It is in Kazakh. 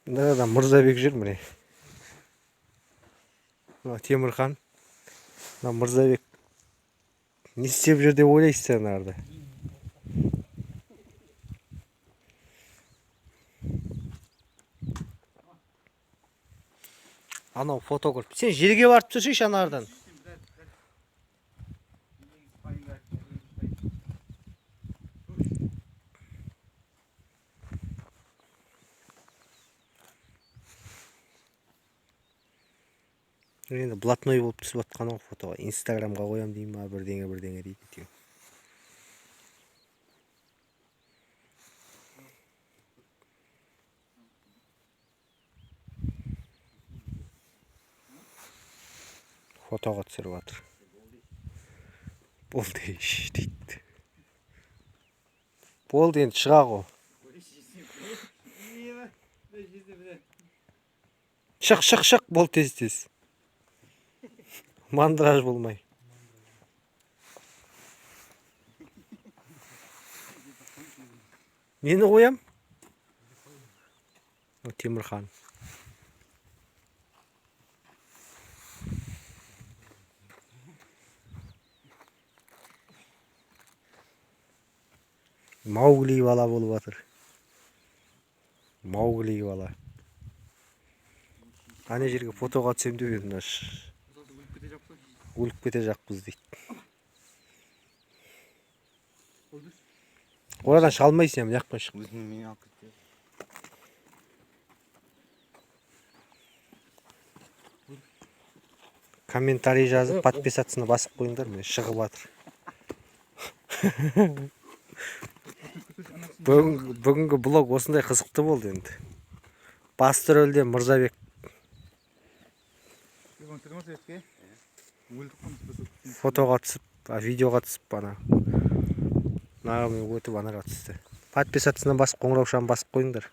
Nereden Mırzabek жүр міне. Темірхан. Мырзабек не істеп жүр деп ойлайсыз сен арда? Анау фото көріп. Сен жерге барып түсірші анардан. Енді блатной болып түсіп жатқан ғой фотоға. Инстаграмға қоям дейм ма, бірдеңе дейді. Фотоға түсіріп жатыр. Болды еш дейді. Болды енді шыға ғой. Шық, бол тез. Мандраж болмай. Нені қоям? Темірхан. Маугли бала болып жатыр. Маугли бала. Ане жерге фотоға түсем деп едім, өліп кете жақпыз дейді. Oradan шалмайсың, мына жаққа шық. Комментарий жазып, подписаться басып қойыңдар, міне шығып жатыр. Бүгінгі блог осындай қызықты болды енді. Басты рөлде Мырзабек. Фотоға түсіп, видеоға түсіп ана. Нағымен өтіп анаға түсті. Подписаться басып, қоңыраушаны басып қойыңдар.